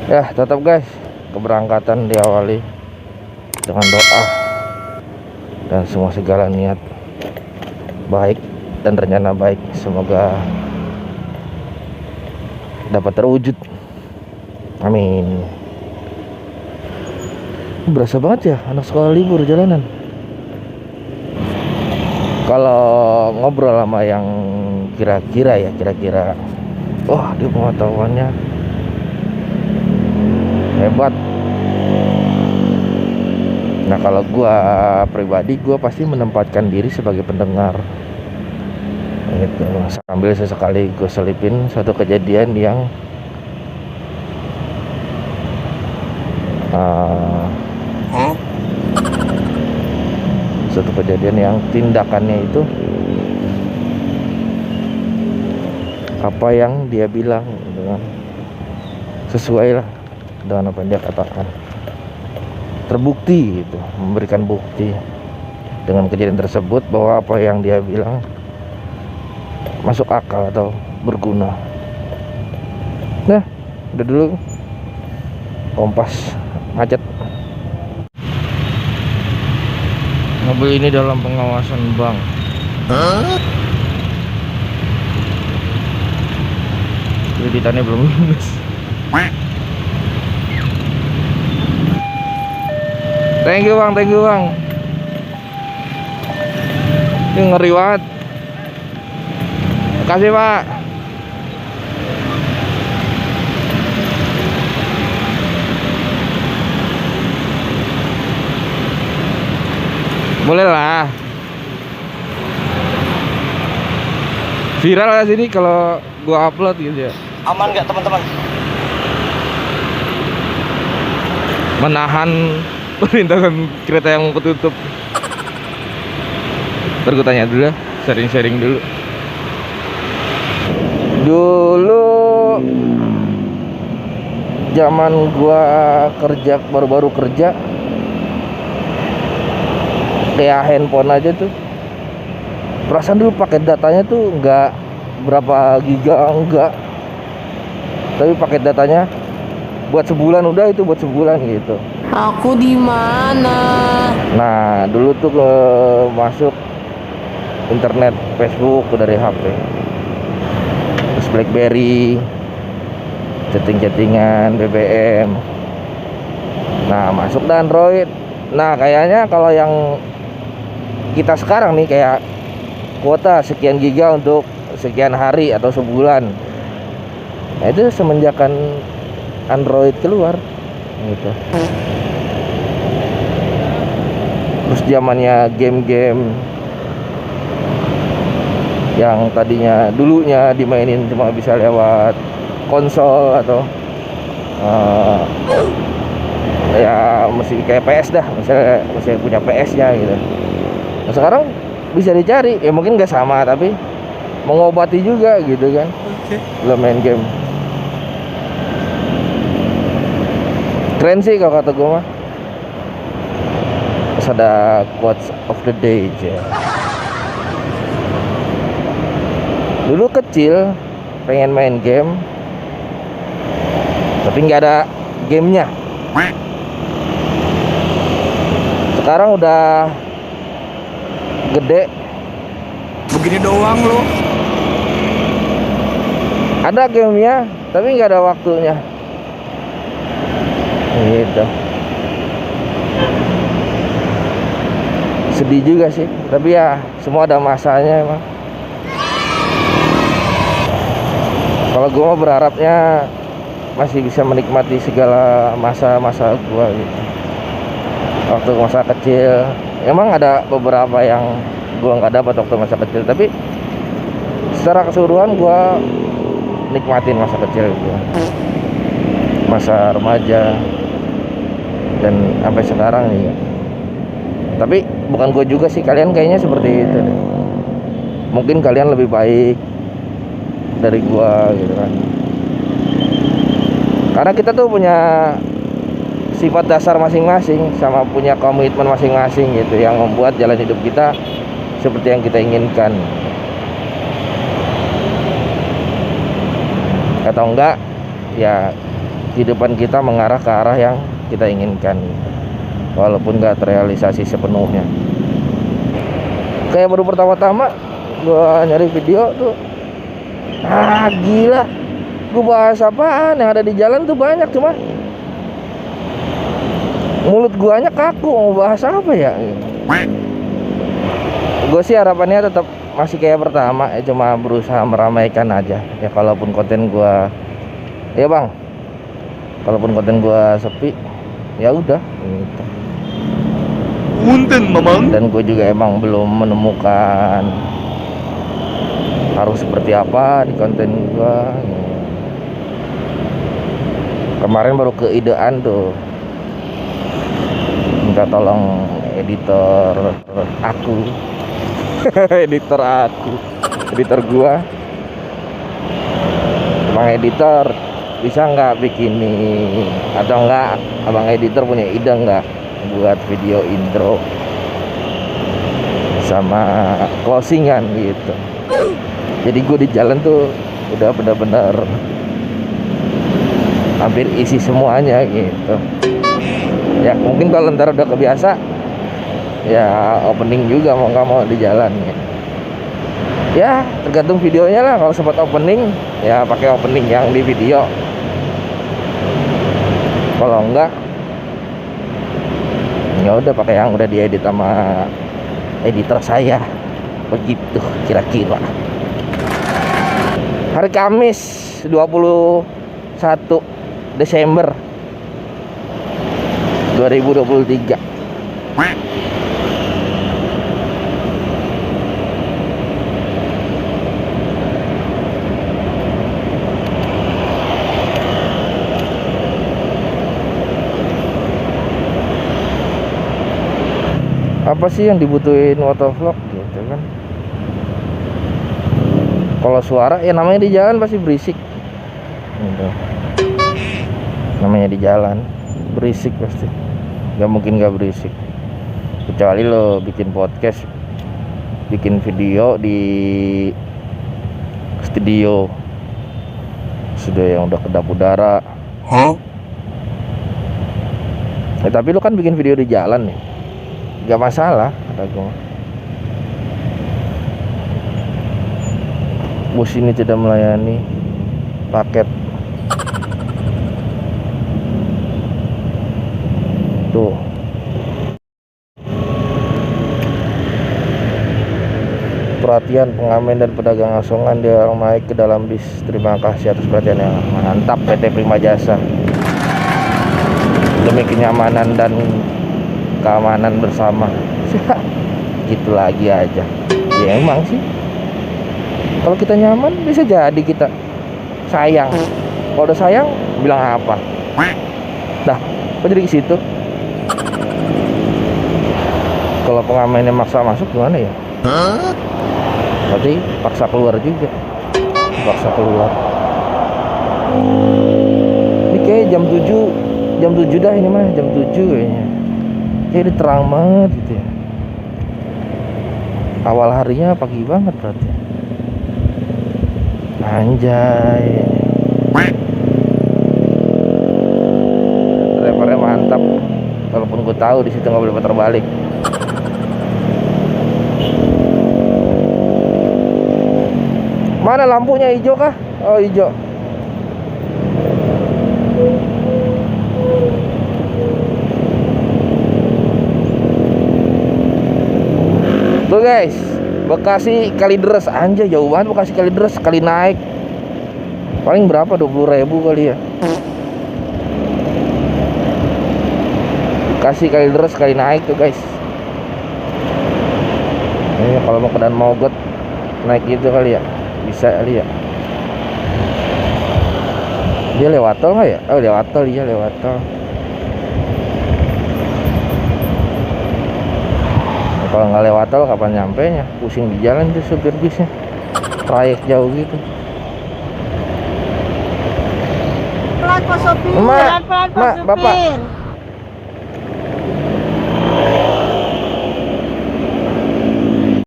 Ya tetap guys, keberangkatan diawali dengan doa dan semua segala niat baik dan rencana baik semoga dapat terwujud. Amin. Berasa banget ya anak sekolah libur jalanan. Kalau ngobrol sama yang kira-kira wah dia pengetahuannya hebat. Nah kalau gua pribadi, gua pasti menempatkan diri sebagai pendengar gitu. Sambil sesekali gue selipin satu kejadian yang tindakannya itu apa yang dia bilang gitu kan, sesuai lah dengan apa yang dia katakan, terbukti gitu, memberikan bukti dengan kejadian tersebut bahwa apa yang dia bilang masuk akal atau berguna. Nah udah dulu Kompas macet. Mobil ini dalam pengawasan bank. Kreditannya belum lunas. Thank you bang. Ini ngeri banget. Makasih pak. Boleh lah. Viral lah sini kalau gua upload gitu ya. Aman nggak teman-teman? Menahan perintahan kereta yang mau ketutup. Ntar gua tanya dulu lah, sharing dulu. Dulu zaman gua kerja, baru-baru kerja, kayak handphone aja tuh, perasaan dulu paket datanya tuh nggak berapa giga, enggak, tapi paket datanya buat sebulan, udah itu buat sebulan gitu. Aku di mana? Nah dulu tuh masuk internet Facebook dari HP, terus BlackBerry, chattingan BBM. Nah masuk dan Android. Nah kayaknya kalau yang kita sekarang nih kayak kuota sekian giga untuk sekian hari atau sebulan, nah itu semenjakan Android keluar gitu. Terus zamannya game-game yang tadinya dulunya dimainin cuma bisa lewat konsol atau ya mesti kayak PS dah, misalnya mesti punya PS nya gitu. Nah, sekarang bisa dicari, ya mungkin nggak sama tapi mengobati juga gitu kan. Belum main game. Keren sih kalau kata gue mah. Terus ada quotes of the day aja. Dulu kecil pengen main game tapi nggak ada gamenya. Sekarang udah gede, Begini doang lo. ada gamenya tapi nggak ada waktunya gitu. Sedih juga sih, tapi ya semua ada masanya emang. Kalau gue mah berharapnya masih bisa menikmati segala masa-masa gue gitu. Waktu masa kecil emang ada beberapa yang gue nggak dapat waktu masa kecil, tapi secara keseluruhan gue nikmatin masa kecil gue, masa remaja dan sampai sekarang nih. Tapi bukan gue juga sih, kalian kayaknya seperti itu deh. Mungkin kalian lebih baik dari gue gitu kan, karena kita tuh punya sifat dasar masing-masing sama punya komitmen masing-masing gitu, yang membuat jalan hidup kita seperti yang kita inginkan. Atau enggak ya kehidupan kita mengarah ke arah yang kita inginkan, walaupun gak terrealisasi sepenuhnya. Kayak baru pertama-tama gua nyari video tuh, gila, gua bahas apaan, yang ada di jalan tuh banyak, cuma mulut guanya kaku mau bahas apa ya. Gue sih harapannya tetap masih kayak pertama ya, cuma berusaha meramaikan aja ya. Kalaupun konten gua, ya bang, kalaupun konten gua sepi, ya udah gitu. Punten mamang. Dan gue juga emang belum menemukan harus seperti apa di konten gua. Kemarin baru keidean tuh, minta tolong editor aku editor gua, abang editor bisa nggak bikin nih, atau enggak abang editor punya ide nggak buat video intro sama closingan gitu. Jadi gue di jalan tuh udah benar-benar hampir isi semuanya gitu ya. Mungkin kalau ntar udah kebiasa ya opening juga mau nggak mau di jalan ya. Tergantung videonya lah. Kalau sempat opening ya pakai opening yang di video, kalau enggak ya udah pakai yang udah diedit sama editor saya. Begitu kira-kira. Hari Kamis 21 Desember 2023. Apa sih yang dibutuhin motovlog gitu kan? Kalau suara ya namanya di jalan pasti berisik gitu. Namanya di jalan berisik pasti, gak mungkin gak berisik. Kecuali lo bikin podcast, bikin video di studio yang udah kedap udara. Ya, tapi lo kan bikin video di jalan nih, gak masalah kata gue. Bus ini tidak melayani paket. Tuh. Perhatian pengamen dan pedagang asongan dilarang naik ke dalam bis. Terima kasih atas perhatian yang mantap PT Prima Jasa. Demi kenyamanan dan keamanan bersama. Gitu lagi aja. Ya emang sih, kalau kita nyaman bisa jadi kita sayang. Kalau udah sayang bilang apa? Dah, kok jadi ke situ? Kalau pengamennya maksa masuk gimana ya? Berarti paksa keluar juga. Paksa keluar. Ini kayak jam 7 dah ini mah, jam 7 kayaknya. Kayak udah terang banget gitu ya. Awal harinya pagi banget berarti. Anjay. Drivernya mantap. Walaupun gue tahu di situ nggak boleh putar balik. Mana lampunya, hijau kah? Oh hijau. Tuh guys, Bekasi Kalideres. Anjay jauh banget Bekasi Kalideres. Sekali naik paling berapa, 20.000 kali ya. Bekasi Kalideres sekali naik tuh guys. Ini kalau mau ke Dan Mogot naik gitu kali ya, bisa kali ya. Dia lewat tol nggak ya? Oh lewat tol, iya lewat tol. Kalau nggak lewat tol kapan nyampe nya? Pusing di jalan tuh supir bisnya, trayek jauh gitu. Pelan Pak Sopir, Mak, pelan Pak Mak, Bapak. Sopir.